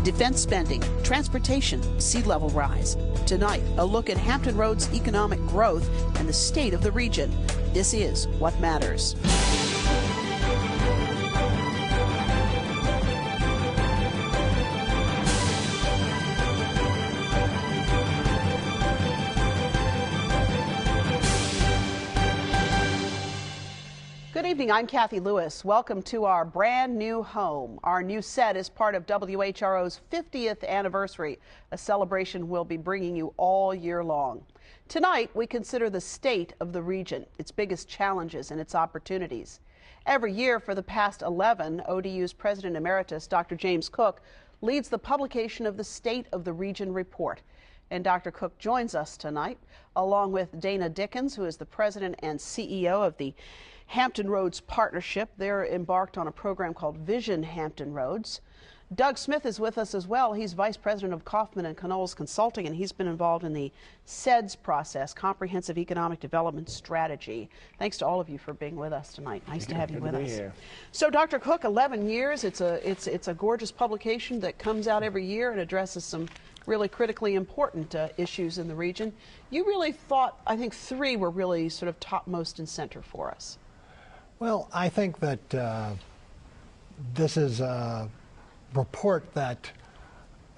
defense spending, transportation, sea level rise. Tonight, a look at Hampton Roads' economic growth and the state of the region. This is What Matters. Good evening, I'm Cathy Lewis. Welcome to our brand new home. Our new set is part of WHRO's 50th anniversary, a celebration we'll be bringing you all year long. Tonight, we consider the state of the region, its biggest challenges and its opportunities. Every year for the past 11, ODU's President-Emeritus, Dr. James Koch, leads the publication of the State of the Region report. And Dr. Koch joins us tonight, along with Dana Dickens, who is the president and CEO of the Hampton Roads Partnership. They're embarked on a program called Vision Hampton Roads. Doug Smith is with us as well. He's vice president of Kaufman and Canoles Consulting, and he's been involved in the CEDS process, Comprehensive Economic Development Strategy. Thanks to all of you for being with us tonight. Nice to have you with us. Here. So, Dr. Koch, 11 years. It's a gorgeous publication that comes out every year and addresses some really critically important issues in the region. You really thought, I think, 3 were really sort of topmost and center for us. Well, I think that this is a report that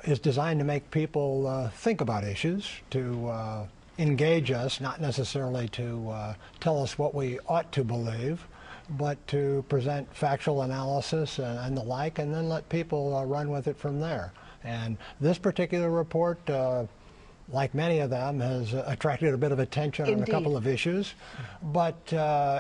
is designed to make people think about issues, to engage us, not necessarily to tell us what we ought to believe, but to present factual analysis and the like, and then let people run with it from there. And this particular report, like many of them, has attracted a bit of attention on a couple of issues. But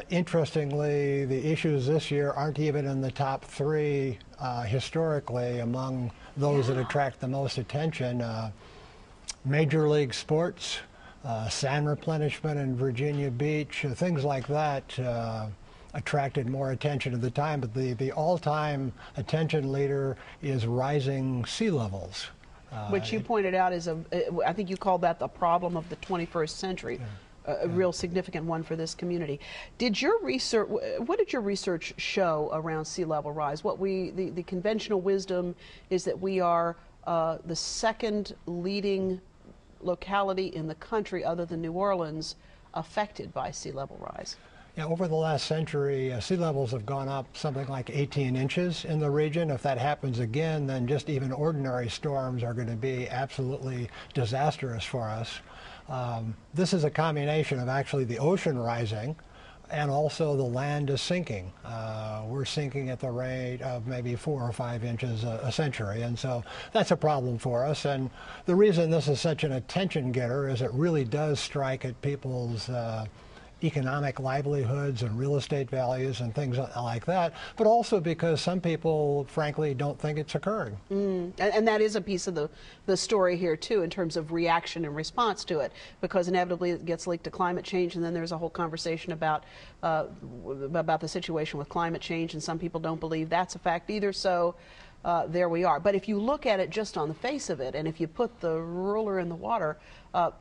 interestingly, the issues this year aren't even in the top 3 historically among those that attract the most attention. Major league sports, sand replenishment in Virginia Beach, things like that attracted more attention at the time. But the all-time attention leader is rising sea levels. Which you pointed out is I think you called that the problem of the 21st century, a real significant one for this community. Did your research, what did your research show around sea level rise? The conventional wisdom is that we are the second leading locality in the country other than New Orleans affected by sea level rise. Yeah, over the last century, sea levels have gone up something like 18 inches in the region. If that happens again, then just even ordinary storms are going to be absolutely disastrous for us. This is a combination of actually the ocean rising and also the land is sinking. We're sinking at the rate of maybe 4 or 5 inches a century, and so that's a problem for us. And the reason this is such an attention getter is it really does strike at people's economic livelihoods and real estate values and things like that, but also because some people, frankly, don't think it's occurring. And that is a piece of the story here, too, in terms of reaction and response to it, because inevitably it gets linked to climate change, and then there's a whole conversation about the situation with climate change, and some people don't believe that's a fact either, so there we are. But if you look at it just on the face of it, and if you put the ruler in the water,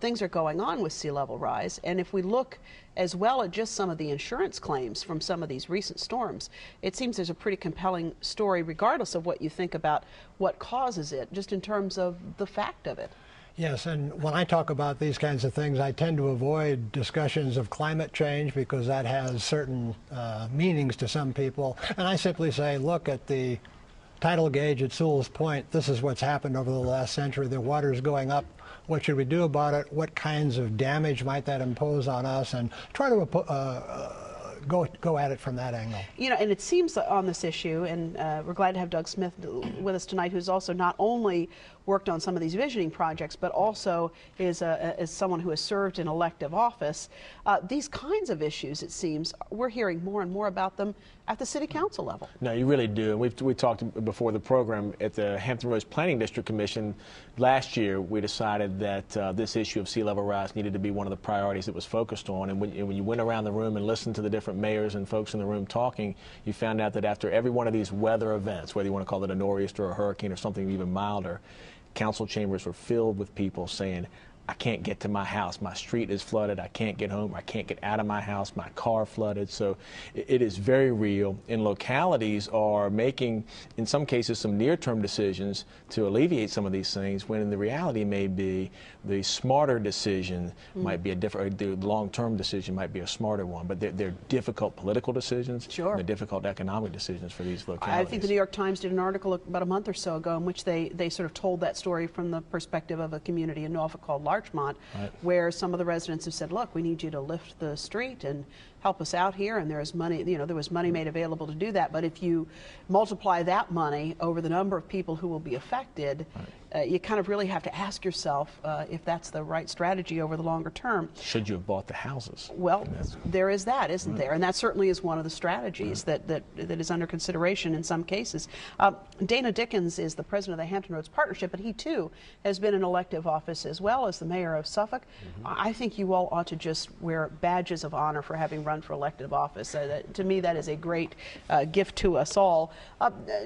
things are going on with sea level rise. And if we look as well at just some of the insurance claims from some of these recent storms, it seems there's a pretty compelling story regardless of what you think about what causes it, just in terms of the fact of it. Yes, and when I talk about these kinds of things, I tend to avoid discussions of climate change because that has certain meanings to some people. And I simply say, look at the tidal gauge at Sewell's Point. This is what's happened over the last century. The water is going up. What should we do about it? What kinds of damage might that impose on us? And try to go at it from that angle. You know, and it seems on this issue, and we're glad to have Doug Smith with us tonight, who's also not only worked on some of these visioning projects, but also is someone who has served in elective office. These kinds of issues, it seems, we're hearing more and more about them at the City Council level. No, you really do. We talked before the program at the Hampton Roads Planning District Commission last year. We decided that this issue of sea level rise needed to be one of the priorities it was focused on. And when you went around the room and listened to the different mayors and folks in the room talking, you found out that after every one of these weather events, whether you want to call it a nor'easter or a hurricane or something even milder, council chambers were filled with people saying, I can't get to my house, my street is flooded, I can't get home, I can't get out of my house, my car flooded. So it is very real, and localities are making, in some cases, some near-term decisions to alleviate some of these things, when in the reality may be the smarter decision might be a different, the long-term decision might be a smarter one, but they're difficult political decisions. Sure. They're difficult economic decisions for these localities. I think the New York Times did an article about a month or so ago in which they sort of told that story from the perspective of a community in Norfolk called Larchmont, right, where some of the residents have said, look, we need you to lift the street and help us out here, and there's money, you know, there was money made available to do that, but if you multiply that money over the number of people who will be affected, right, you kind of really have to ask yourself if that's the right strategy over the longer term. Should you have bought the houses? Well, there is that, isn't there? And that certainly is one of the strategies that is under consideration in some cases. Dana Dickens is the president of the Hampton Roads Partnership, and he too has been in elective office as well as the mayor of Suffolk. I think you all ought to just wear badges of honor for having run for elective office. To me, that is a great gift to us all.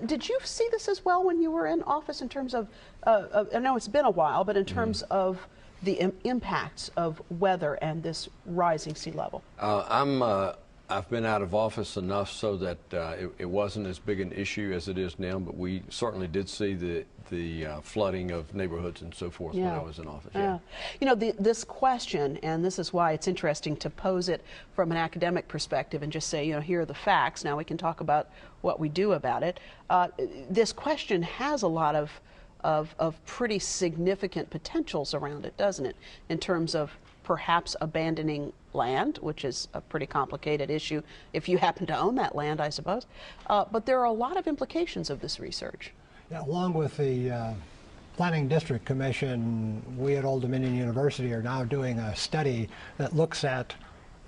Did you see this as well when you were in office in terms of, I know it's been a while, but in terms of the impacts of weather and this rising sea level? I've been out of office enough so that it wasn't as big an issue as it is now, but we certainly did see the flooding of neighborhoods and so forth when I was in office. Yeah. You know, this question, and this is why it's interesting to pose it from an academic perspective and just say, you know, here are the facts. Now we can talk about what we do about it. This question has a lot of pretty significant potentials around it, doesn't it, in terms of perhaps abandoning land, which is a pretty complicated issue if you happen to own that land, I suppose. But there are a lot of implications of this research. Yeah, along with the Planning District Commission, we at Old Dominion University are now doing a study that looks at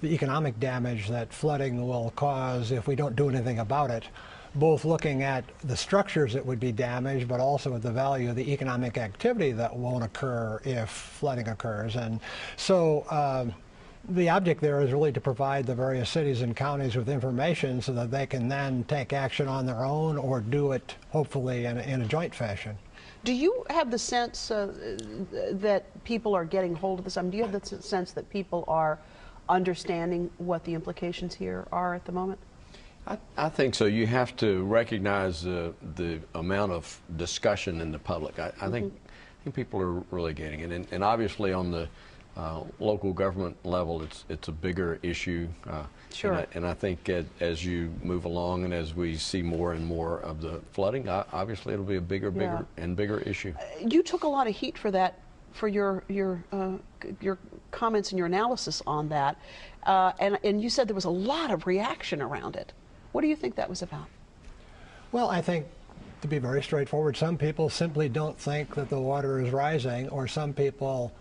the economic damage that flooding will cause if we don't do anything about it, both looking at the structures that would be damaged, but also at the value of the economic activity that won't occur if flooding occurs. And so the object there is really to provide the various cities and counties with information so that they can then take action on their own or do it, hopefully, in a joint fashion. Do you have the sense that people are getting hold of this? I mean, do you have the sense that people are understanding what the implications here are at the moment? I think so. You have to recognize the amount of discussion in the public. I think people are really getting it, and obviously on the local government level, it's a bigger issue. Sure. And I think as you move along and as we see more and more of the flooding, obviously it'll be a bigger and bigger issue. You took a lot of heat for that, for your comments and your analysis on that, and you said there was a lot of reaction around it. What do you think that was about? Well, I think, to be very straightforward, some people simply don't think that the water is rising, or some people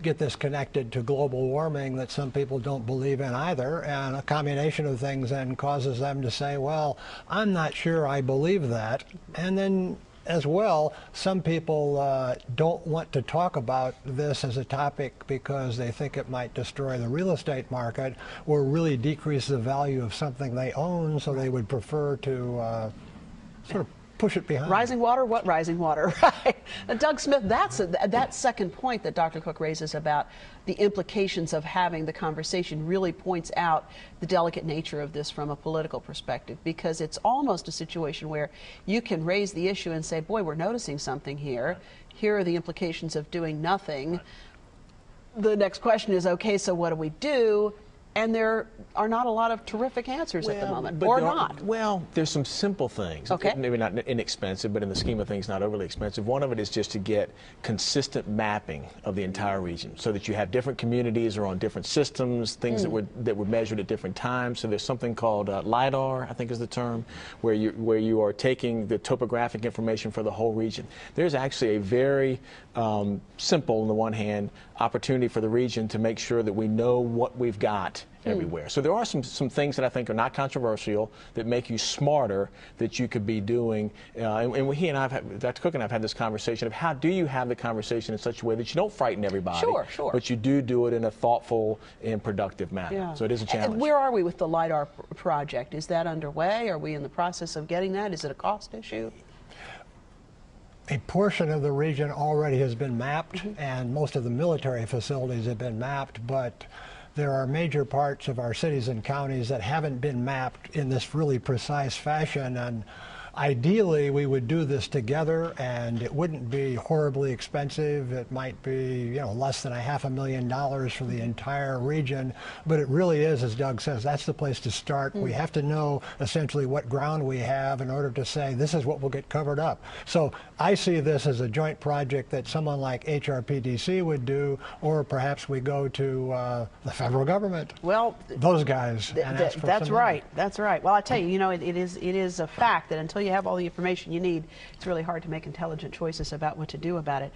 get this connected to global warming that some people don't believe in either, and a combination of things then causes them to say, well, I'm not sure I believe that. And then as well, some people don't want to talk about this as a topic because they think it might destroy the real estate market or really decrease the value of something they own, so they would prefer to sort of push it behind. Rising water? What rising water? Right. Doug Smith, that second point that Dr. Koch raises about the implications of having the conversation really points out the delicate nature of this from a political perspective, because it's almost a situation where you can raise the issue and say, boy, we're noticing something here. Here are the implications of doing nothing. The next question is, okay, so what do we do? And there are not a lot of terrific answers at the moment, or not. Well, there's some simple things. Okay. Maybe not inexpensive, but in the scheme of things, not overly expensive. One of it is just to get consistent mapping of the entire region, so that you have different communities are on different systems, things that were measured at different times. So there's something called LIDAR, I think is the term, where you are taking the topographic information for the whole region. There's actually a very simple, on the one hand, opportunity for the region to make sure that we know what we've got everywhere. So there are some things that I think are not controversial that make you smarter that you could be doing. And he and Dr. Koch and I have had this conversation of how do you have the conversation in such a way that you don't frighten everybody, sure, but you do it in a thoughtful and productive manner. Yeah. So it is a challenge. And where are we with the LIDAR project? Is that underway? Are we in the process of getting that? Is it a cost issue? a portion of the region already has been mapped, and most of the military facilities have been mapped, but there are major parts of our cities and counties that haven't been mapped in this really precise fashion. And ideally, we would do this together, and it wouldn't be horribly expensive. It might be, less than $500,000 for the entire region. But it really is, as Doug says, that's the place to start. We have to know essentially what ground we have in order to say this is what will get covered up. So I see this as a joint project that someone like HRPDC would do, or perhaps we go to the federal government. Well, those guys. That's right. That's right. Well, I tell you, it is a fact that until you have all the information you need, it's really hard to make intelligent choices about what to do about it.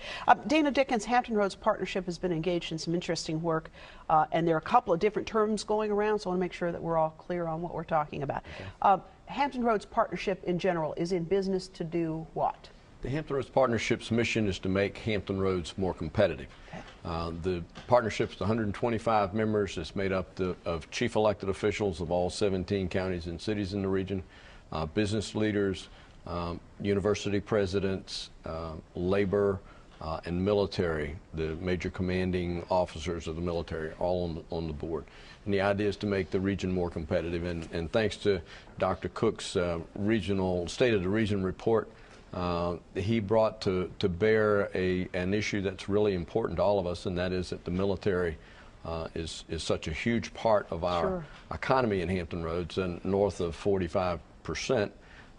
Dana Dickens, Hampton Roads Partnership has been engaged in some interesting work, and there are a couple of different terms going around, so I want to make sure that we're all clear on what we're talking about. Okay. Hampton Roads Partnership in general is in business to do what? The Hampton Roads Partnership's mission is to make Hampton Roads more competitive. Okay. The partnership's 125 members. It's made up of chief elected officials of all 17 counties and cities in the region, business leaders, university presidents, labor, and military, the major commanding officers of the military, all on the board. And the idea is to make the region more competitive. And thanks to Dr. Koch's State of the Region report, he brought to bear an issue that's really important to all of us, and that is that the military is such a huge part of our economy in Hampton Roads, and north of 45%,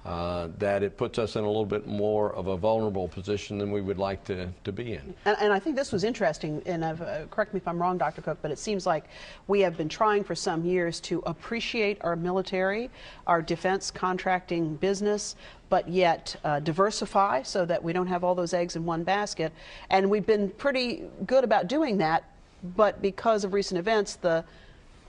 that it puts us in a little bit more of a vulnerable position than we would like to be in. And I think this was interesting, and correct me if I'm wrong, Dr. Koch, but it seems like we have been trying for some years to appreciate our military, our defense contracting business, but yet diversify so that we don't have all those eggs in one basket. And we've been pretty good about doing that, but because of recent events, the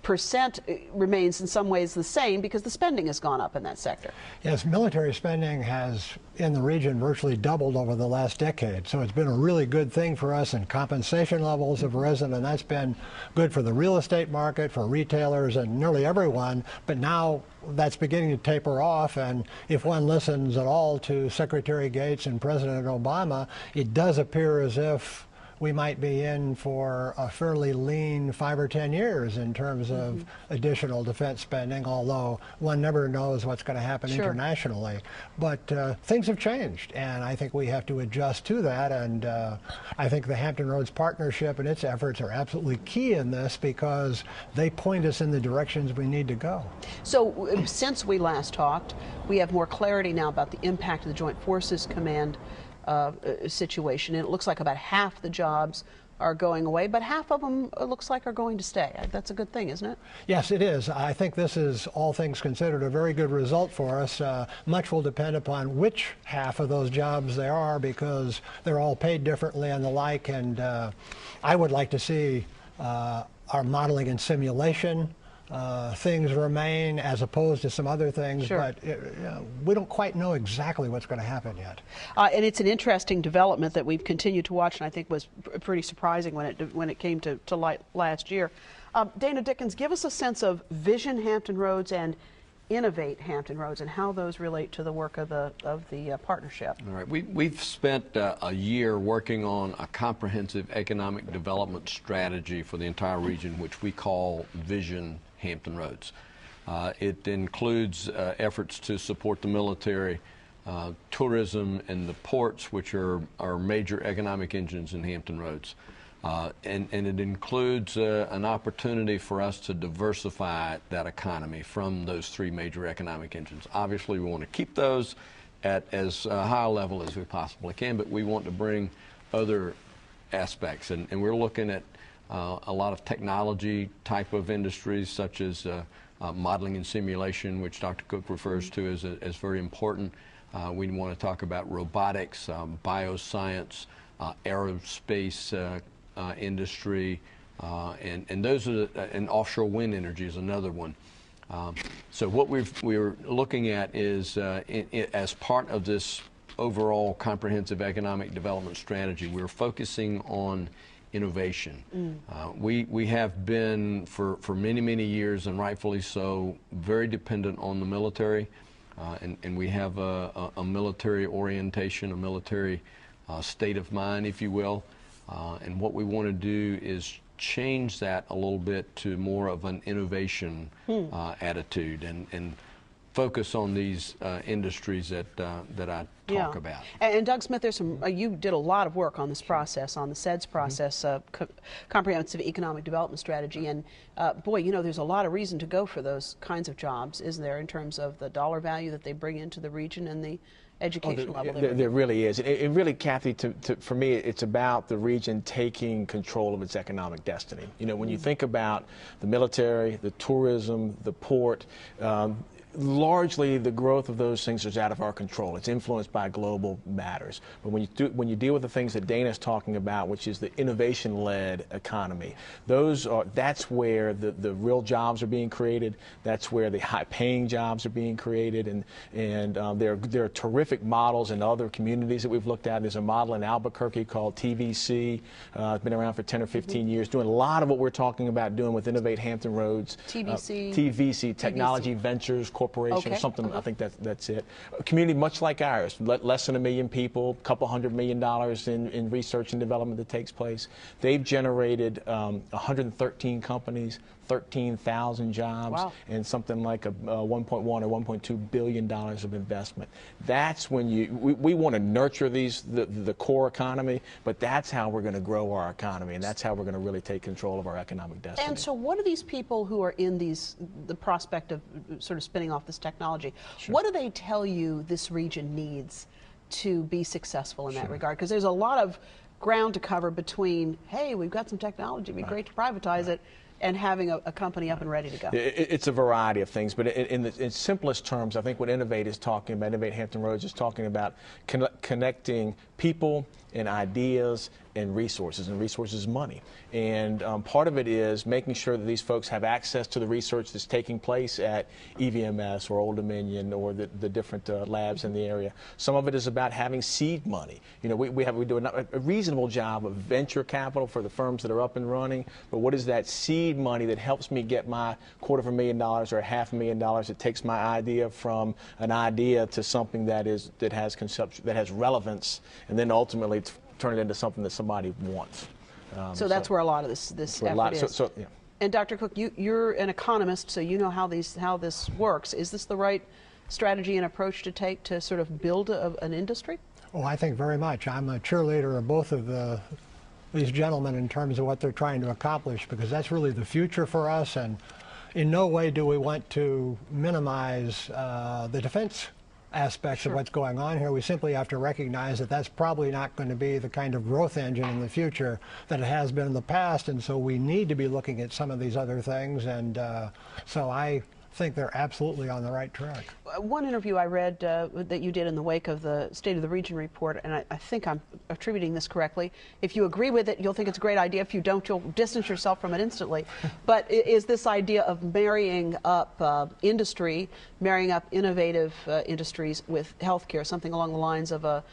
percent remains in some ways the same because the spending has gone up in that sector. Yes, military spending has in the region virtually doubled over the last decade. So it's been a really good thing for us, and compensation levels have risen, and that's been good for the real estate market, for retailers, and nearly everyone. But now that's beginning to taper off, and if one listens at all to Secretary Gates and President Obama, it does appear as if we might be in for a fairly lean 5 or 10 years in terms of additional defense spending, although one never knows what's going to happen internationally. But things have changed, and I think we have to adjust to that, and I think the Hampton Roads Partnership and its efforts are absolutely key in this because they point us in the directions we need to go. So since we last talked, we have more clarity now about the impact of the Joint Forces Command situation, and it looks like about half the jobs are going away, but half of them it looks like are going to stay. That's a good thing, isn't it? Yes, it is. I think this is, all things considered, a very good result for us. Much will depend upon which half of those jobs there are because they're all paid differently and the like, and I would like to see our modeling and simulation things remain as opposed to some other things, but we don't quite know exactly what's going to happen yet. And it's an interesting development that we've continued to watch, and I think was pretty surprising when it came to light last year. Dana Dickens, give us a sense of Vision Hampton Roads and Innovate Hampton Roads and how those relate to the work of the partnership. All right, we've spent a year working on a comprehensive economic development strategy for the entire region, which we call Vision Hampton Roads. It includes efforts to support the military, tourism, and the ports, which are major economic engines in Hampton Roads. And it includes an opportunity for us to diversify that economy from those three major economic engines. Obviously, we want to keep those at as high a level as we possibly can, but we want to bring other aspects. And we're looking at a lot of technology type of industries, such as modeling and simulation, which Dr. Koch refers to as very important. We want to talk about robotics, bioscience, aerospace industry, and those are and offshore wind energy is another one. So what we're looking at is as part of this overall comprehensive economic development strategy, we're focusing on innovation. We have been for many years, and rightfully so, very dependent on the military. and we have a military orientation, a military state of mind, if you will. And what we want to do is change that a little bit to more of an innovation attitude and focus on these industries that I talk about. And Doug Smith, there's some. You did a lot of work on this process, on the SEDS process, Comprehensive Economic Development Strategy, and boy, you know, there's a lot of reason to go for those kinds of jobs, isn't there, in terms of the dollar value that they bring into the region and the education level. There really is. It really, Kathy, for me, it's about the region taking control of its economic destiny. You know, when you think about the military, the tourism, the port, largely the growth of those things is out of our control. It's influenced by global matters. But when you deal with the things that Dana's talking about, which is the innovation-led economy, that's where the real jobs are being created. That's where the high-paying jobs are being created, and there are terrific models in other communities that we've looked at. There's a model in Albuquerque called TVC. It's been around for 10 or 15 years, doing a lot of what we're talking about doing with Innovate Hampton Roads. TVC, Technology Ventures Corporation, or something. I think that's it. A community much like ours, less than 1 million people, a couple $100 million in research and development that takes place. They've generated 113 companies, 13,000 jobs, and something like a 1.1 or 1.2 billion dollars of investment. That's when we want to nurture the core economy, but that's how we're going to grow our economy, and that's how we're going to really take control of our economic destiny. And so, what are these people who are in the prospect of sort of spinning off this technology? What do they tell you this region needs to be successful in that regard? Because there's a lot of ground to cover between, hey, we've got some technology, it'd be great to privatize it, and having a company up and ready to go. It's a variety of things, but in simplest terms, I think what Innovate is talking about, Innovate Hampton Roads is talking about connecting people and ideas and resources money. And part of it is making sure that these folks have access to the research that's taking place at EVMS or Old Dominion or the different labs in the area. Some of it is about having seed money. You know, we do a reasonable job of venture capital for the firms that are up and running, but what is that seed money that helps me get my $250,000 or $500,000 that takes my idea from an idea to something that has relevance, and then ultimately turn it into something that somebody wants. So that's where a lot of this effort is. Yeah. And Dr. Koch, you're an economist, so you know how this works. Is this the right strategy and approach to take to sort of build an industry? Oh, I think very much. I'm a cheerleader of both of these gentlemen in terms of what they're trying to accomplish, because that's really the future for us, and in no way do we want to minimize the defense aspects of what's going on here. We simply have to recognize that that's probably not going to be the kind of growth engine in the future that it has been in the past, and so we need to be looking at some of these other things, and so I think they're absolutely on the right track. One interview I read that you did in the wake of the State of the Region report, and I think I'm attributing this correctly. If you agree with it, you'll think it's a great idea. If you don't, you'll distance yourself from it instantly. But is this idea of marrying up industry, marrying up innovative industries with healthcare, something along the lines of a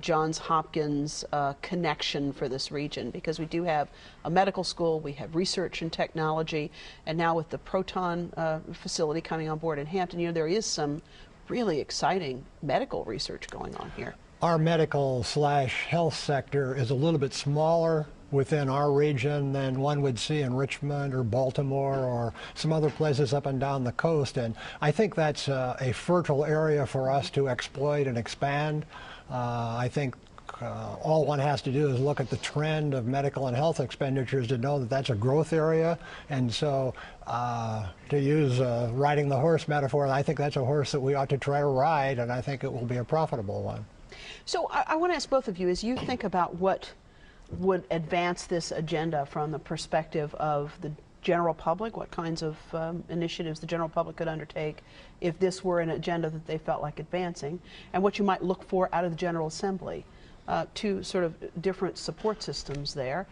Johns Hopkins connection for this region? Because we do have a medical school, we have research and technology, and now with the Proton facility coming on board in Hampton, you know, there is some really exciting medical research going on here. Our medical/health sector is a little bit smaller within our region than one would see in Richmond or Baltimore or some other places up and down the coast, and I think that's a fertile area for us to exploit and expand. I think all one has to do is look at the trend of medical and health expenditures to know that that's a growth area, and so to use riding the horse metaphor, I think that's a horse that we ought to try to ride, and I think it will be a profitable one. So I want to ask both of you, as you think about what would advance this agenda from the perspective of the general public, what kinds of initiatives the general public could undertake if this were an agenda that they felt like advancing, and what you might look for out of the General Assembly. two sort of different support systems there.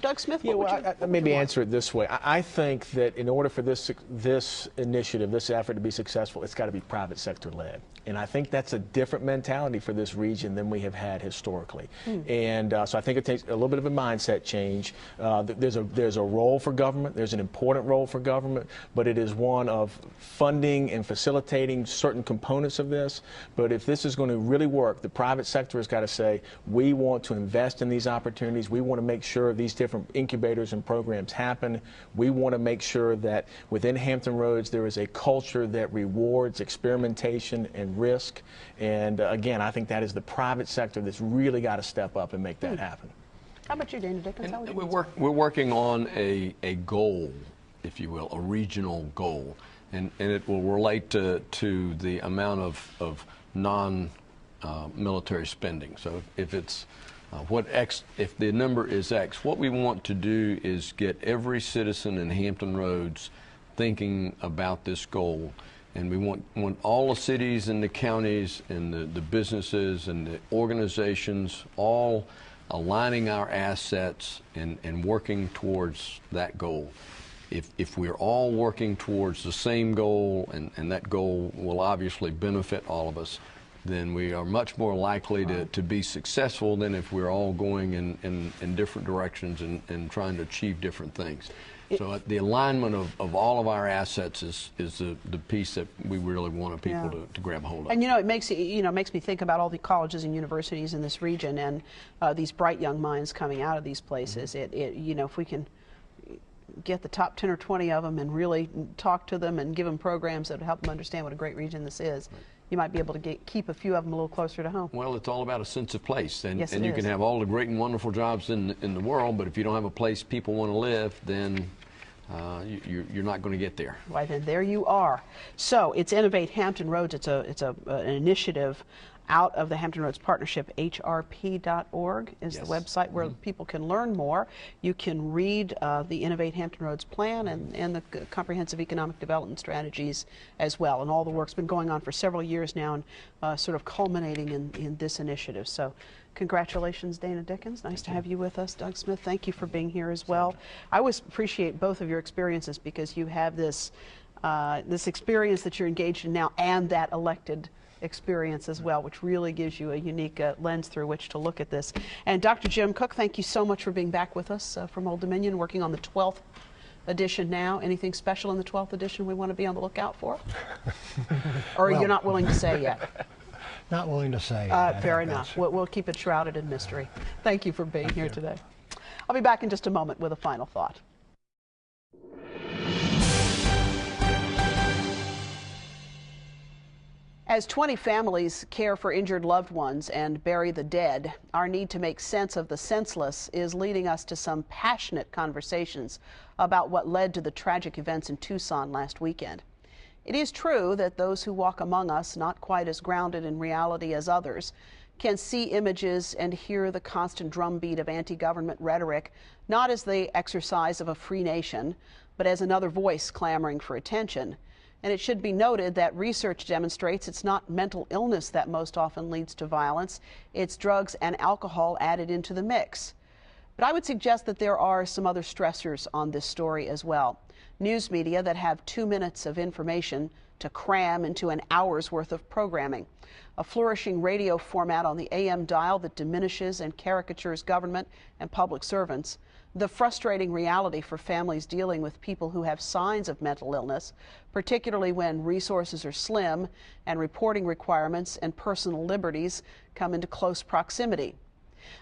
Doug Smith, what would you maybe want? answer it this way. I think that in order for this initiative, this effort to be successful, it's got to be private sector led. And I think that's a different mentality for this region than we have had historically. And so I think it takes a little bit of a mindset change. There's a role for government. There's an important role for government, but it is one of funding and facilitating certain components of this. But if this is going to really work, the private sector has got to say, we want to invest in these opportunities. We want to make sure these different incubators and programs happen. We want to make sure that within Hampton Roads there is a culture that rewards experimentation and risk. And again, I think that is the private sector that's really got to step up and make that happen. How about you, Dana Dickens? How would you We're working on a goal, if you will, a regional goal. And it will relate to the amount of non-military spending. So if it's if the number is X, what we want to do is get every citizen in Hampton Roads thinking about this goal. And we want all the cities and the counties and the businesses and the organizations all aligning our assets and working towards that goal. If we're all working towards the same goal, and that goal will obviously benefit all of us, then we are much more likely to be successful than if we're all going in different directions and trying to achieve different things. So the alignment of all of our assets is the piece that we really want people to grab hold of. And it makes me think about all the colleges and universities in this region and these bright young minds coming out of these places. If we can get the top 10 or 20 of them and really talk to them and give them programs that would help them understand what a great region this is, you might be able to keep a few of them a little closer to home. Well, it's all about a sense of place. And, yes, and you can have all the great and wonderful jobs in the world, but if you don't have a place people want to live, then you're not going to get there. Why then, there you are. So it's Innovate Hampton Roads. It's an initiative out of the Hampton Roads Partnership. hrp.org is the website where people can learn more. You can read the Innovate Hampton Roads plan and the comprehensive economic development strategies as well. And all the work's been going on for several years now and sort of culminating in this initiative. So congratulations, Dana Dickens. Nice to have you with us. Doug Smith, thank you for being here as well. I always appreciate both of your experiences because you have this experience that you're engaged in now and that elected experience as well, which really gives you a unique lens through which to look at this. And Dr. Jim Koch, thank you so much for being back with us from Old Dominion, working on the 12th edition now. Anything special in the 12th edition we want to be on the lookout for? Or you're not willing to say yet? Not willing to say. Fair enough. We'll keep it shrouded in mystery. Thank you for being here today. I'll be back in just a moment with a final thought. As 20 families care for injured loved ones and bury the dead, our need to make sense of the senseless is leading us to some passionate conversations about what led to the tragic events in Tucson last weekend. It is true that those who walk among us, not quite as grounded in reality as others, can see images and hear the constant drumbeat of anti-government rhetoric, not as the exercise of a free nation, but as another voice clamoring for attention. And it should be noted that research demonstrates it's not mental illness that most often leads to violence, it's drugs and alcohol added into the mix. But I would suggest that there are some other stressors on this story as well. News media that have 2 minutes of information to cram into an hour's worth of programming. A flourishing radio format on the AM dial that diminishes and caricatures government and public servants. The frustrating reality for families dealing with people who have signs of mental illness, particularly when resources are slim and reporting requirements and personal liberties come into close proximity.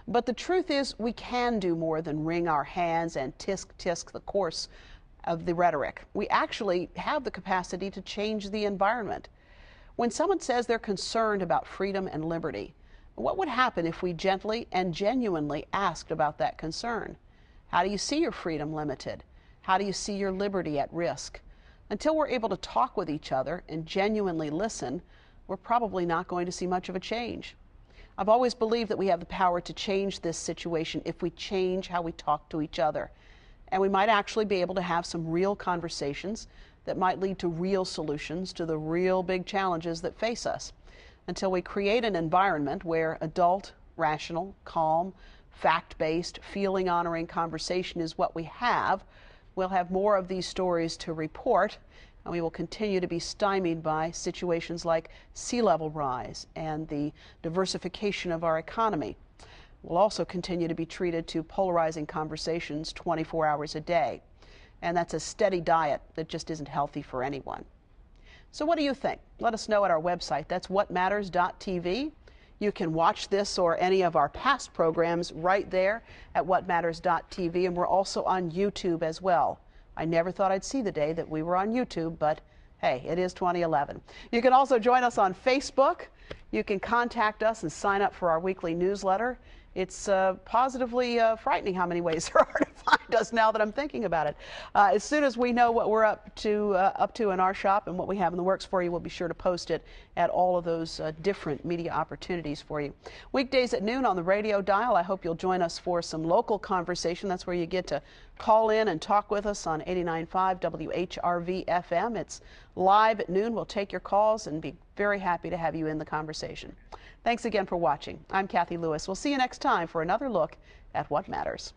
But the truth is we can do more than wring our hands and tisk the course of the rhetoric. We actually have the capacity to change the environment. When someone says they're concerned about freedom and liberty, what would happen if we gently and genuinely asked about that concern? How do you see your freedom limited? How do you see your liberty at risk? Until we're able to talk with each other and genuinely listen, we're probably not going to see much of a change. I've always believed that we have the power to change this situation if we change how we talk to each other. And we might actually be able to have some real conversations that might lead to real solutions to the real big challenges that face us. Until we create an environment where adult, rational, calm, fact-based, feeling-honoring conversation is what we have, we'll have more of these stories to report, and we will continue to be stymied by situations like sea level rise and the diversification of our economy. We'll also continue to be treated to polarizing conversations 24 hours a day. And that's a steady diet that just isn't healthy for anyone. So what do you think? Let us know at our website. That's whatmatters.tv. You can watch this or any of our past programs right there at whatmatters.tv, and we're also on YouTube as well. I never thought I'd see the day that we were on YouTube, but hey, it is 2011. You can also join us on Facebook. You can contact us and sign up for our weekly newsletter. It's positively frightening how many ways there are to find us now that I'm thinking about it. As soon as we know what we're up to in our shop and what we have in the works for you, we'll be sure to post it at all of those different media opportunities for you. Weekdays at noon on the radio dial. I hope you'll join us for some local conversation. That's where you get to call in and talk with us on 89.5 WHRV FM. It's live at noon. We'll take your calls and be very happy to have you in the conversation. Thanks again for watching. I'm Cathy Lewis. We'll see you next time for another look at What Matters.